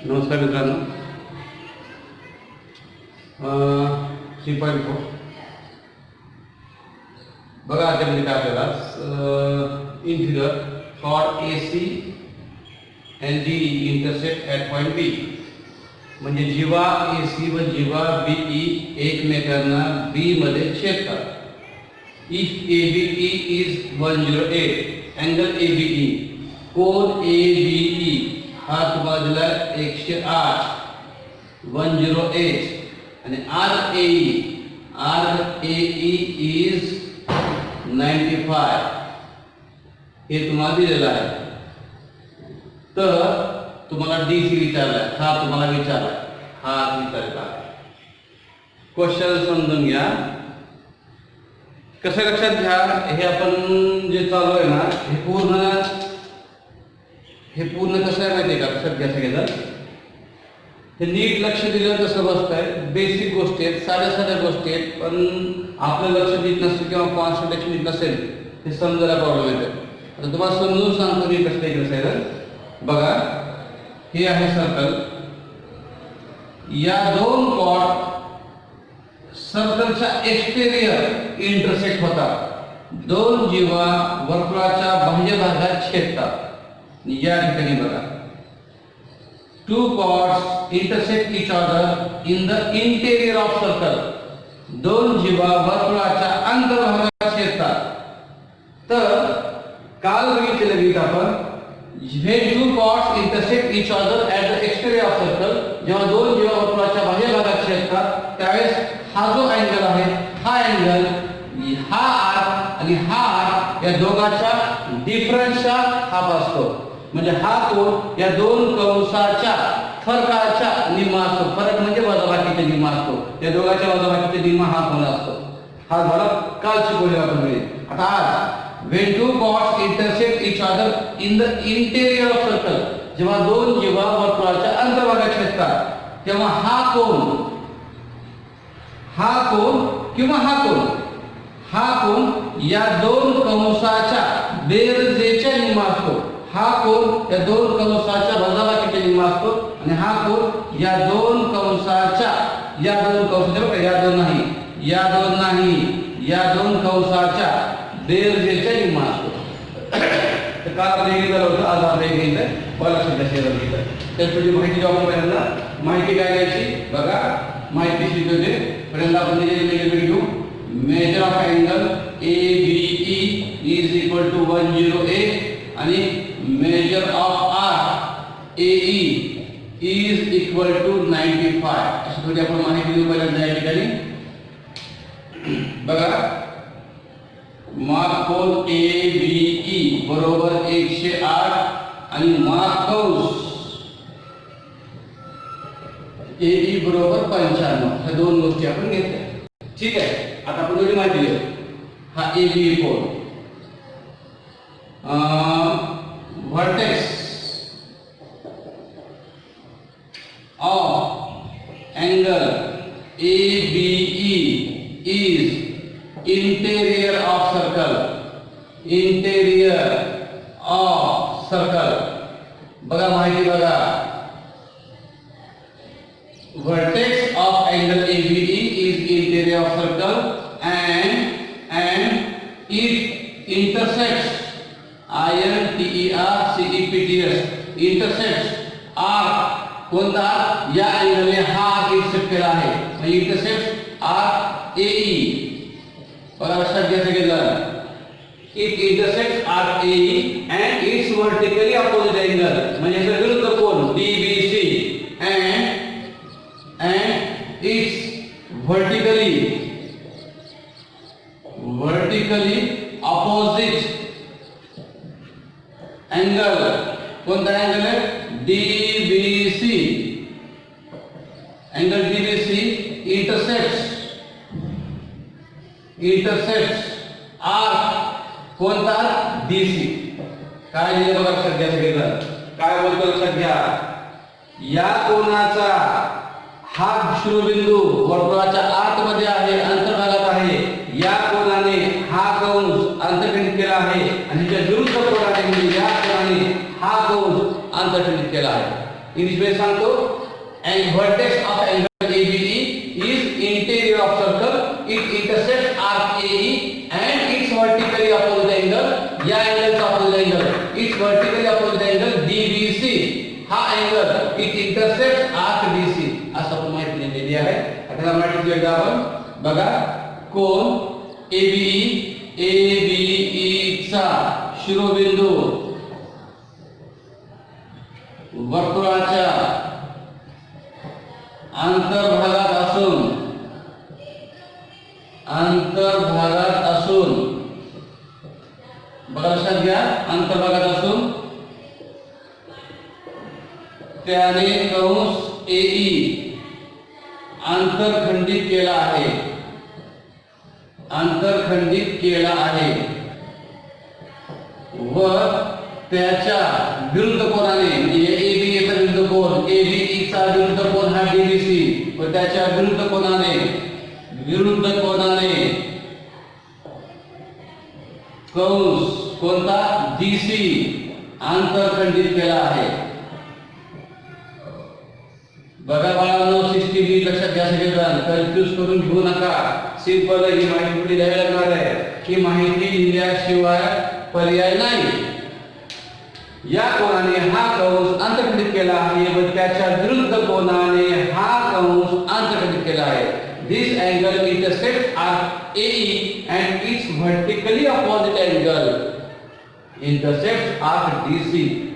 नमस्कार मित्रांनो. 3.4 बघा, त्यामध्ये काय आपल्याला integral चॉर्ड AC and D intersect at point B, म्हणजे जेव्हा AC व जेव्हा BE एकमेकांना B मध्ये छेदतात. If ABE is 108, angle ABE, cone ABE हा तुम्हाला दिला 108 10H, आणि RAE is 95 हे तुम्हाला दिलेलं आहे. तर तुम्हाला DC विचारलाय, हा तुम्हाला विचारलाय, हा विचारला आहे. क्वेश्चन समजून घ्या. कसं लक्षात घ्या, हे आपण जे चालू आहे ना, हे पूर्ण कसं आहे माहिती आहे का? लक्षात घ्या सगळेजण. हे नीट लक्ष दिलं कसं बसतंय. बेसिक गोष्टी आहेत, साध्या गोष्टी आहेत, पण आपलं लक्ष देत नसतं किंवा कॉन्सन्ट्रेशन देत नसेल, हे समजायला प्रॉब्लेम येतो. आता तुम्हाला समजून सांगतो मी कसं आहे कसं. बघा, हे आहे सर्कल. या दोन कॉर्ड सर्कलच्या एक्सटेरियर इंटरसेक्ट होतात. दोन जीवा वर्तुळाच्या बाह्य भागात छेदतात. या ठिकाणी बघा, two chords intersect each other in the interior of circle. दोन जीवा वर्तुळाच्या अंतर्भागात छेदतात. तर काल बघितलेलं गीत आपण, when two chords intersect each other at the exterior of circle, जेव्हा दोन जीवा वर्तुळाच्या बाह्य भागात छेदतात त्यावेळेस हा जो अँगल आहे, हा अँगल, हा आर आणि हा आर या दोघांच्या डिफरन्सचा हाफ असतो. म्हणजे हा कोन या दोन कंसाच्या फरकाच्या निम्मा असतो. फरक म्हणजे वजाबाकीचा निम्मा असतो. या दोघांच्या वजाबाकीचा निम्मा हा कोन असतो. हा झाला काल शिकवलेला आपण. आता आज when two chords intersect each other in the interior of circle, जेव्हा दोन जीवा वर्तुळाच्या अंतर्भागात छेदतात तेव्हा हा कोन किंवा हा कोन या दोन कंसाच्या बेरजेच्या निम्मा असतो. हा कोन या दोन कंसाच्या वजाबाकीच्या निम्मा असतो, आणि हा कोन या दोन कंसाच्या कंसाच्या बेरजेच्या निम्मा असतो. तर काल आपण हे घेतलं होतं, आज आपण हे घेतलं त्याची माहिती जेव्हा आपण पहिल्यांदा माहिती काय घ्यायची बघा. माहिती शिकवते पहिल्यांदा आपण घेऊ. Measure of angle ABE is equal to 108 आणि measure of RAE is equal to 95. अशी थोडी आपण माहिती देऊ पहिल्यांदा या ठिकाणी. बघा, माग कोन ABE बरोबर 108 आणि माग कंस AE बरोबर 95. ह्या दोन गोष्टी आपण घेतल्या. ठीक आहे. आता आपण थोडी माहिती देऊ. हा ABE cone, vertex of angle ABE is interior of circle. बघा माहिती बघा. vertex of angle ABE is interior of circle and it intersects intersects R. कोणता? या अँगलने हा इंटरसेक्ट केला आहे, म्हणजे इंटरसेक्ट RAE. बघा लक्षात घ्या सगळेजण. It intersects RAE and its vertically opposite angle, म्हणजे याचा विरुद्ध कोन DBC and its vertically opposite angle. कोणता अँगल आहे? DBC. Angle DBC intersects R. कोणता? DC. काय दिलं बघा लक्षात घ्या सगळेजण. काय बोलतो लक्षात घ्या. या कोनाचा हा शिरोबिंदू वर्तुळाच्या आतमध्ये आहे, अंतर्भागात आहे. या कोनाने हा कंस अंतर्खंडित केला आहे, आणि त्या विरुद्ध कोनाने म्हणजे या कोनाने हा कंस अंतर्खंडित केला आहे. इंग्लिश मध्ये सांगतो and vertex of angle ABE is interior of circle it intersects arc AE and it's vertically opposite angle या अँगलचा opposite angle it's vertically opposite angle DBC हा angle it intersects arc DC असं आपण माहिती दिलेली आहे. आता मराठीत एकदा आपण बघा कोन ABE चा शिरोबिंदू वर्तुळाच्या अंतर्भागात असून बघा लक्षात घ्या अंतर्भागात असून त्याने कंस AE अंतरखंडित केला आहे व त्याच्या विरुद्ध कोनाने म्हणजे ABE चा विरुद्ध कोन ABE चा विरुद्ध कोन हा DBC व त्याच्या विरुद्ध कोनाने कंस कोणता DC अंतरखंडित केला आहे. बघा बाळांनो सिस्टीम ही लक्षात घ्या सगळेजण कन्फ्यूज करून घेऊ नका. सिंपल ही माहिती पुढे द्यावी लागणार आहे. ही माहिती लिहिल्याशिवाय पर्याय नाही. या कोनाने हा कंस अंतर्खंडित केला आहे व त्याच्या विरुद्ध कोनाने हा कंस अंतर्खंडित केला आहे. This angle intersects arc AE and its vertically opposite angle intersects arc DC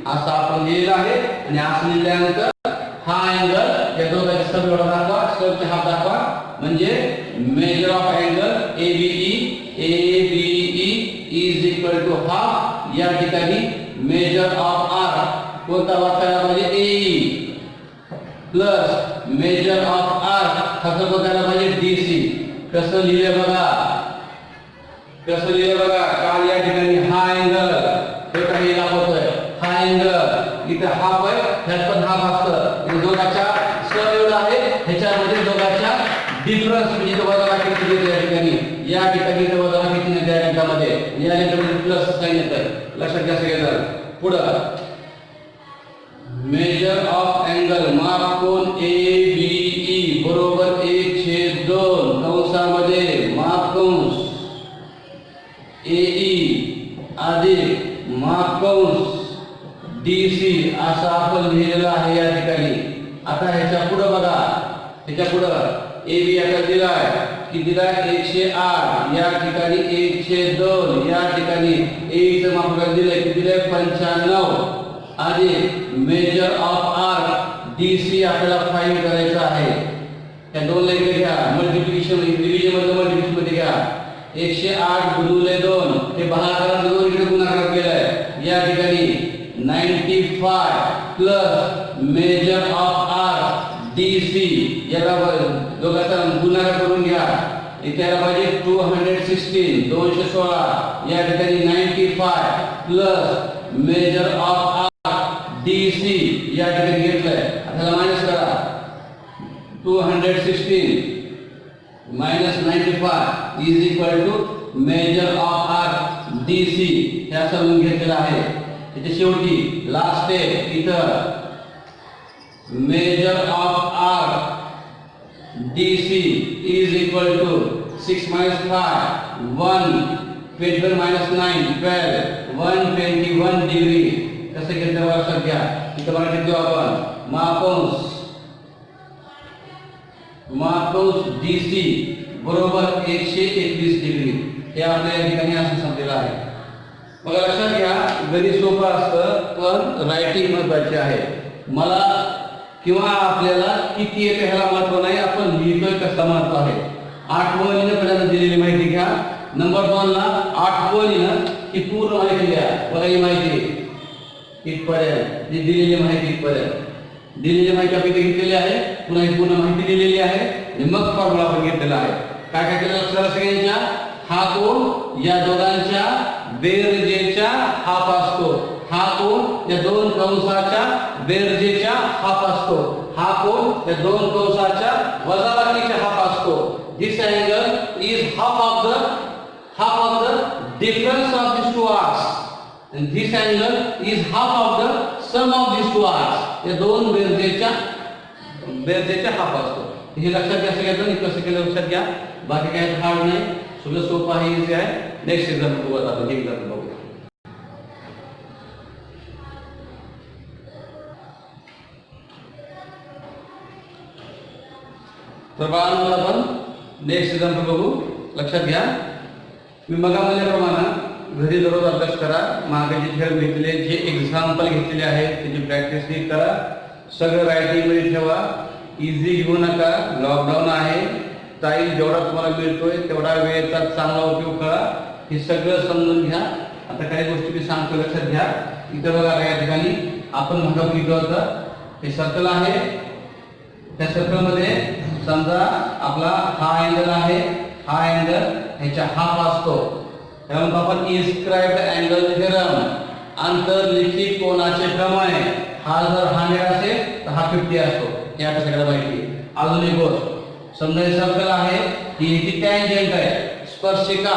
असं आपण लिहिलं आहे. आणि असं लिहिल्यानंतर हा अँगल या दोघांचे सब एवढा दाखवा सबचे हाफ दाखवा म्हणजे measure of angle ABE is equal to half. या ठिकाणी मेजर ऑफ आर्क कोणता वापरायला पाहिजे AE plus measure of arc हा बघायला पाहिजे DC. कसं लिहिले बघा काल या ठिकाणी हा अँगल हे काही दाखवतोय हा अँगल इथे हाफ आहे ह्यात पण हाफ असतं दोघांच्या सम एवढा आहे ह्याच्यामध्ये दोघांच्या डिफरन्स म्हणजे वजाबाकी किती येते या ठिकाणी वजाबाकी किती येते या रेखामध्ये या रेखामध्ये प्लस साइन येतं लक्षात घ्या सगळेजण. पुढं मेजर ऑफ अँगल माप कोन ABE बरोबर 1/2 कंसामध्ये माप कंस AE अधिक माप कंस DC असं आपण लिहिलेलं आहे या ठिकाणी. आता ह्याच्या पुढे बघा ह्याच्या पुढे AB आता दिलाय की दिलाय 108 या ठिकाणी 1/2 या ठिकाणी AE चं माप दिलंय की दिलंय 95 अधिक मेजर ऑफ आर्क DC आपल्याला फाइंड करायचं आहे. त्या दोन लेखले घ्या मल्टिप्लिकेशन डिव्हिजन मध्ये घ्या 108 गुणिले 2 हे भागाकारात 2 इकडे गुणाकार केलाय या ठिकाणी 95 plus measure of arc DC याला दोघांचा गुणाकार करून घ्या इथे आला पाहिजे 216 या ठिकाणी 95 प्लस मेजर ऑफ DC या ठिकाणी घेतलंय. आता मायनस करा 216 minus 95 is equal to measure of arc DC हे असं म्हणून घेतलेलं आहे. त्याच्या शेवटी लास्ट स्टेप इथं measure of arc DC is equal to 6 minus 5 1 21 minus 9 12 121 degree. कसं घेतलं लक्षात घ्या इथं मराठीत घेऊ आपण माप कंस DC बरोबर 121 डिग्री हे आपल्या या ठिकाणी असं समजलेलं आहे. मग लक्षात घ्या गणित सोपं असतं पण रायटिंग महत्वाची आहे. मला किंवा आपल्याला किती येते ह्याला महत्व नाही आपण लिहितोय कसला महत्व आहे. 8 ओळीने पहिल्यांदा दिलेली माहिती घ्या. नंबर 2 ला 8 ओळीनं ही पूर्ण माहिती द्या. बघा ही माहिती इथपर्यंत जी दिलेली माहिती इथपर्यंत दिलेली माहिती आपण घेतलेली आहे. पुन्हा ही पूर्ण माहिती दिलेली आहे आणि मग फॉर्म्युला आपण घेतलेला आहे. काय काय केलं लक्षात सगळ्यांच्या हा कोन या दोघांच्या बेरजेच्या हाफ असतो. हा कोन या दोन कंसाच्या बेरजेच्या हाफ असतो. हा कोन या दोन कंसाच्या वजाबाकीच्या हाफ असतो. This angle is half of the difference of these two arcs, and this angle is half of the sum of these two arcs. ते दोन बेरजेच्या हाफ असतो. हे लक्षात घ्या सगळ्यांना. कसं केलं लक्षात घ्या. बाकी काय हार्ड नाही, सगळं सोपं आहे, इझी आहे. नेक्स्ट एक्झाम्पल बघू आपण. एक्झाम्पल बघू. तर बाळांनो आपण नेक्स्ट एक्झाम्पल बघू. लक्षात घ्या. मी मग म्हणल्याप्रमाणे घरी दररोज अभ्यास करा. मागे जे थेरम घेतले, जे एक्झाम्पल घेतलेले आहेत त्याची प्रॅक्टिस करा. सगळं रायटिंग मध्ये ठेवा. इझी घेऊ नका. लॉकडाऊन आहे. टाईम जेवढा तुम्हाला मिळतोय तेवढा वेळेचा चांगला उपयोग करा. हे सगळं समजून घ्या. आता काही गोष्टी मी सांगतो, लक्षात घ्या. इथं बघा या ठिकाणी आपण म्हणतो की हे सर्कल आहे. त्या सर्कल मध्ये समजा आपला हा अँगल आहे. हा अँगल ह्याच्या हाफ असतो. त्यामुळे आपण इन्स्क्राइब्ड अँगल थेरम, अंतर्लिखित कोनाचे प्रमेय. हा जर 100 असेल तर हा 50 असतो. हे आता सगळ्याला माहिती आहे. अजून एक गोष्ट, समजा हे सर्कल आहे, ही टँजंट आहे, स्पर्शिका,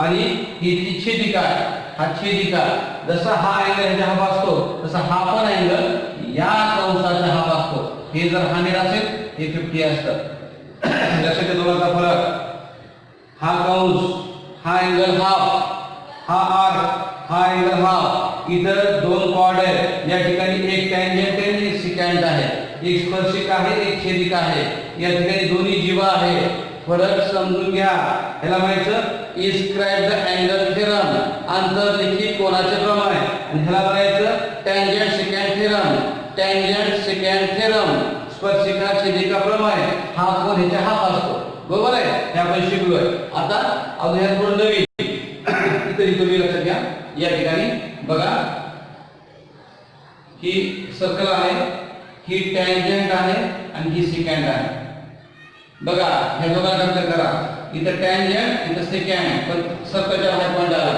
आणि ही छेदिका आहे. हा छेदिका. जसा हा अँगल ह्याच्या हाफ असतो तसा हा पण अँगल या कंसाचा हाफ असतो. हे जर 100 असेल हे 50 असतं. लक्षात घ्या दोघांचा फरक. हा कंस, हा अँगल हाफ, हा आर्क, हा अँगल हाफ. इथं दोन कॉर्ड आहेत. या ठिकाणी एक टँजंट आहे आणि एक सिकॅन्ट आहे. एक स्पर्शिका आहे, एक छेदिका आहे. या ठिकाणी दोन्ही जीवा आहे. फरक समजून घ्या. ह्याला म्हणायचं इन्स्क्राइब्ड अँगल थेरम, अंतर्लिखित कोनाचे प्रमेय. आणि ह्याला म्हणायचं tangent secant theorem, tangent secant theorem, स्पर्शिका छेदिका प्रमेय. हा कोन ह्याच्या हाफ असतो. बरोबर आहे. हे आपण शिकलोय. आता अजून ह्यात थोडं नवीन इथे तुम्ही लक्षात घ्या. या ठिकाणी बघा, ही सर्कल आहे, ही टँजंट आहे आणि ही सिकॅन्ट आहे. बघा हे दोघांना कंपेअर करा. इथं टँजंट, इथं सिकॅन्ट, पण सर्कलच्या बाहेर पॉईंट आला.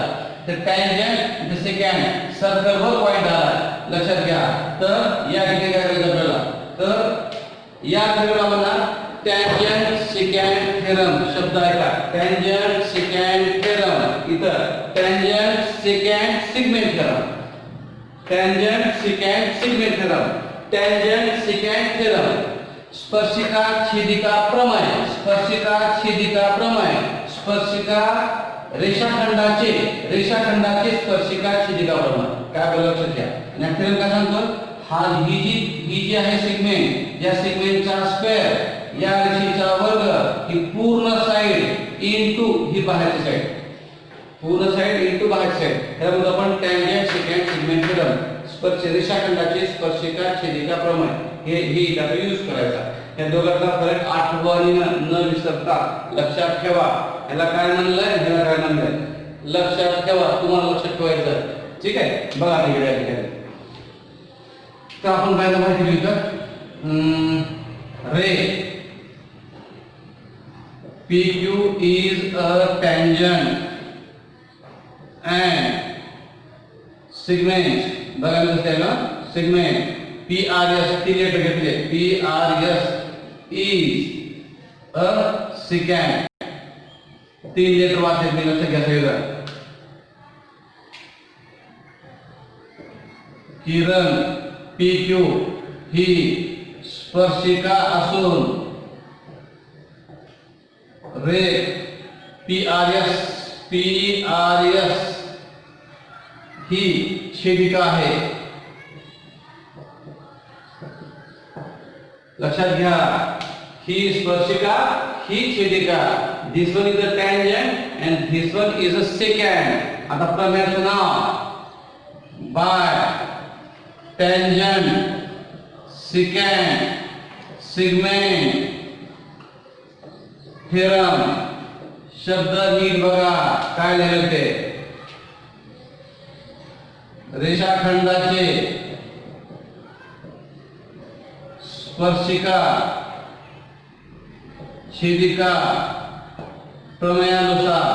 तर टँजंट, इथं सिकॅन्ट, सर्कलवर पॉईंट आला. लक्षात घ्या. तर या ठिकाणी काय करायचं आपल्याला, तर या थेरमला म्हणा टँजंट सिकॅन्ट थेरम. शब्द ऐका, टँजंट सिकॅन्ट थेरम. इथं tangent secant segment theorem, tangent secant segment theorem, tangent secant theorem. स्पर्शिका छेदिका प्रमेय, स्पर्शिका छेदिका प्रमेय, स्पर्शिका रेषाखंडाचे स्पर्शिका छेदिका प्रमेय. काय आपल्याला लक्षात घ्या. आणि थेरम काय सांगतो, हा ही जी आहे सेगमेंट, या सेगमेंटचा स्क्वेअर, या रेषेचा वर्ग, ही पूर्ण साइड इनटू ही बाहेरची साइड, पूर्ण साइड इनटू बाहेरची साइड. त्यामुळे आपण टँजंट सिकॅन्ट सिगमेंट थेरम, स्पर्श रेषाखंडाचे स्पर्शिका छेदिका प्रमेय हे इथं यूज करायचा. या दोघांचा फरक आठवणी न विसरता लक्षात ठेवा. ह्याला काय म्हणलंय, ह्याला काय म्हणलंय, लक्षात ठेवा. तुम्हाला लक्षात ठेवायचं. ठीक आहे. बघा इकडे या ठिकाणी तर आपण काय माहिती लिहितो, रे PQ is a tangent and segment. बघा कसं ना, segment PRS, ती लेटर घेतली, PRS is a secant. 3 letter वाचायचे, लक्षात घ्या सगळं. किरण PQ ही स्पर्शिका असून रे PRS ही छेदिका आहे. लक्षात घ्या. ही स्पर्शिका, ही छेदिका. This one is a tangent and this one is a second. आता प्रमेयाचं नाव, by tangent secant segment theorem. शब्द नीट बघा काय लिहिलं ते. रेषाखंडाचे स्पर्शिका छेदिका प्रमेयानुसार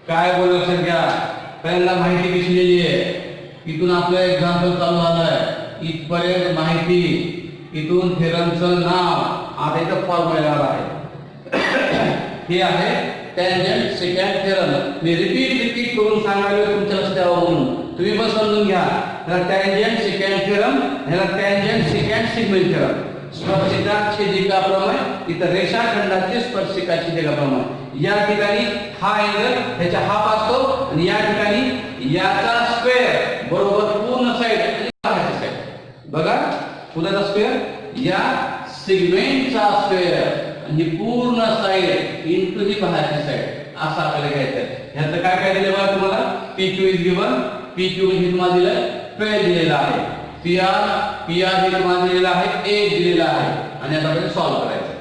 काय बोलू घ्या. पहिल्यांदा माहिती कशी लिहिली आहे, इथून आपलं एक्झाम्पल चालू झालंय, इथपर्यंत माहिती, इथून थेरमचं नाव. आता इथं फॉर्म्युला आहे. हे आहे टँजंट सेकंड थेरम. मी रिपीट करून सांगायला तुमच्या लक्षात यावं म्हणून तुम्ही पण समजून घ्या. ह्याला टँजंट सेकंड थेरम, ह्याला टँजंट सेकंड सिग्मेंट थेरम. स्पर्शिका छेदिका प्रमेय, इथं रेषाखंडाचे स्पर्शिका छेदिका प्रमेय. या ठिकाणी हा अँगल ह्याच्या हाफ असतो आणि या ठिकाणी याचा स्क्वेअर बरोबर पूर्ण साइड बघा, पुन्हा स्क्वेअर या सिगमेंटचा स्क्वेअर आणि पूर्ण साइड इंटू ही बाहेरची साइड असं आपल्याला घ्यायचं. ह्याचं काय काय दिलं बघा तुम्हाला, PQ इज गिवन. PQ हे तुम्हाला दिलं 12 दिलेला आहे. PR हे तुम्हाला दिलेला आहे 8 दिलेला आहे आणि आता आपण सॉल्व्ह करायचं.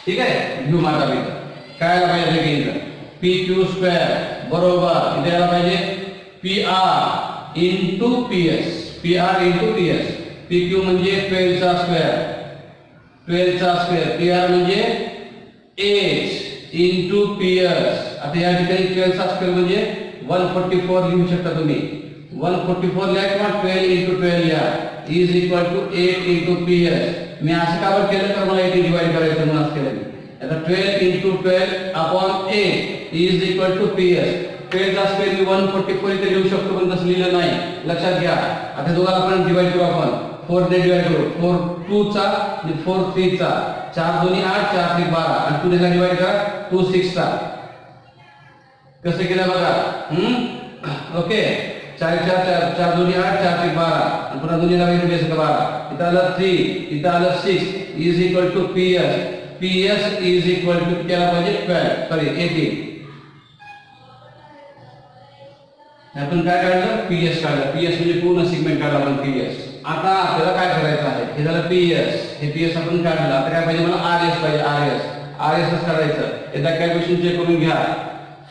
ठीक आहे, घेऊ माझा मित्र काय पाहिजे घेतलं PQ स्क्वेअर बरोबर इथे यायला पाहिजे PR into PS. PR into PS. PQ म्हणजे 12 चा स्क्वेअर, 12 चा स्क्वेअर. PR म्हणजे 8 इंटू PS. आता या ठिकाणी 12 चा स्क्वेअर म्हणजे 144 लिहू शकता तुम्ही. 144 लिहा किंवा 12 इंटू 12 लिहा is equal to 8 into PS. मी असं का केलं तर मला 8 डिवाइड करायचं म्हणून असं केलं. आता 12 into 12 upon 8 is equal to PS. 12 चा स्क्वेअर मी 144 इथे लिहू शकतो पण तसं लिहिलं नाही, लक्षात घ्या. आता दोघांना आपण डिवाइड करू, आपण 4 ने डिवाइड करू. 4 2 चा आणि 4 3 चा, 4 2 8 4 3 12 आणि 2 ने डिवाइड करा 2 6 चा. कसं केलं बघा. ओके, 4 4 4 4 2 8 4 3 12 आणि पुन्हा 2 ला वेगळं बेस 12. इथं आलं 3, इथं आलं 6 is equal to PS. PS is equal to केला पाहिजे 12 सॉरी 18. आपण काय काढलं PS काढलं. PS म्हणजे पूर्ण सेगमेंट काढला आपण PS. आता आपल्याला काय करायचं आहे, हे झालं PS, हे PS आपण काढलं. आता काय पाहिजे मला RS पाहिजे. RS काढायचं. एकदा कॅल्क्युलेशन चेक करून घ्या.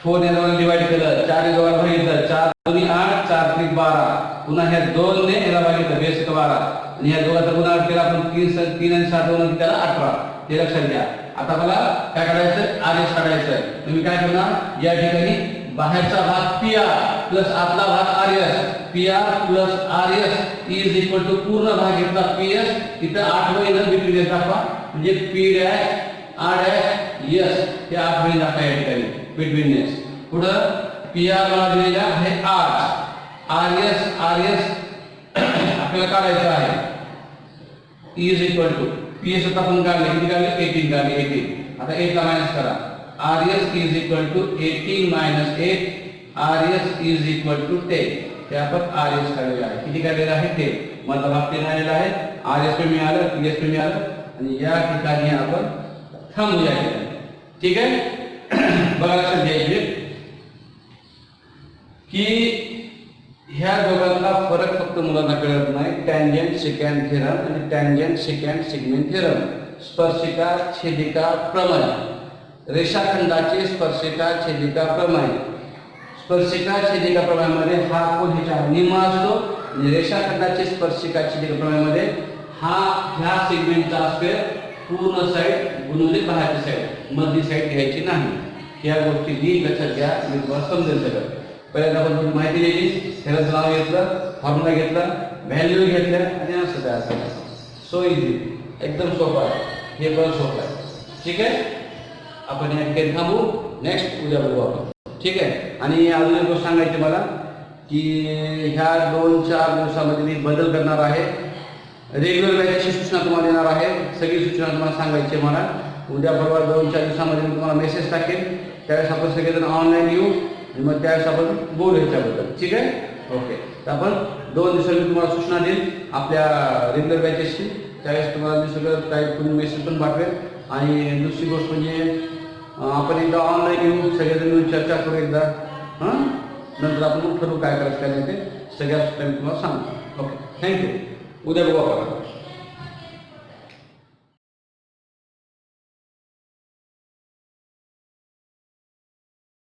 4 ने दोन डिवाइड केलं, 4 ने दोन भागितलं, 4 2 8 4 3 12. पुन्हा ह्या 2 ने याला भागितलं बेस 12 आणि ह्या दोघांचा गुणाकार केला आपण 3 आणि 7 दोन त्याला 18. हे लक्षात घ्या. आता मला काय काढायचं RS काढायचं. तुम्ही काय करणार, या ठिकाणी बाहेरचा भाग PR प्लस आतला भाग RS. PR plus RS is equal to पूर्ण भाग घेतला PS. इथं 8 वळीनं बिटवीन दाखवा म्हणजे P dash R dash S हे 8 वळी दाखवा या ठिकाणी बिटवीननेस. पुढं PR मला दिलेला आहे 8. RS आपल्याला काढायचं आहे इज इक्वल टू PS आता आपण काढले किती काढले 18 काढले 18. आता 8 ला मायनस करा. RS is equal to 18 minus 8. RS is equal to 10. हे आपण RS काढलेलं आहे. किती काढलेलं आहे 10. मतलब भाग 10 आलेला आहे. RS पे मिळालं, PS पे मिळालं आणि या ठिकाणी आपण थांबूया. ठीक आहे, बघा लक्षात घ्यायचे की ह्या दोघांना फरक फक्त मुलांना कळत नाही. टँजंट सेकंड थेरम आणि टँजंट सेकंड सिगमेंट थेरम. स्पर्शिका छेदिका प्रमेय, रेषाखंडाचे स्पर्शिका छेदिका प्रमेय. स्पर्शिका छेदिका प्रमेयामध्ये हा कोण ह्याच्या निम्मा असतो आणि रेषाखंडाचे स्पर्शिका छेदिका प्रमेयामध्ये हा ह्या सेगमेंटचा स्क्वेअर पूर्ण साइड गुणिले बाहेरची साइड, मधली साइड घ्यायची नाही. ह्या गोष्टी नीट लक्षात घ्या, मी तुम्हाला समजेल सगळं. पहिल्यांदा आपण थोडी माहिती दिली, त्याला नाव घेतलं, फॉर्म्युला घेतला, व्हॅल्यू घेतल्या आणि असं तयार करायचं. सो इझी, एकदम सोपं आहे. हे पण सोपं आहे. ठीक आहे, आपण या ठिकाणी थांबू. नेक्स्ट उद्या बघू आपण. ठीक आहे, आणि अजून एक गोष्ट सांगायची मला की ह्या 2-4 दिवसामध्ये मी बदल करणार आहे. रेग्युलर बॅचची सूचना तुम्हाला देणार आहे. सगळी सूचना तुम्हाला सांगायची मला. उद्या परवा 2-4 दिवसामध्ये मी तुम्हाला मेसेज टाकेन. त्यावेळेस आपण सगळेजण ऑनलाईन येऊ आणि मग त्यावेळेस आपण बोलू ह्याच्याबद्दल. ठीक आहे, ओके. तर आपण 2 दिवसांनी तुम्हाला सूचना देईल आपल्या रेग्युलर बॅचेसची. त्यावेळेस तुम्हाला मी सगळं काही तुम्ही मेसेज पण पाठवेल. आणि दुसरी गोष्ट म्हणजे आपण एकदा ऑनलाईन येऊ, सगळेजण येऊन चर्चा करू एकदा. नंतर आपण ठरवू काय करायचं काय नाही ते. सगळ्या सूचना मी तुम्हाला सांगतो. Okay, thank you. उद्या बघू आपण.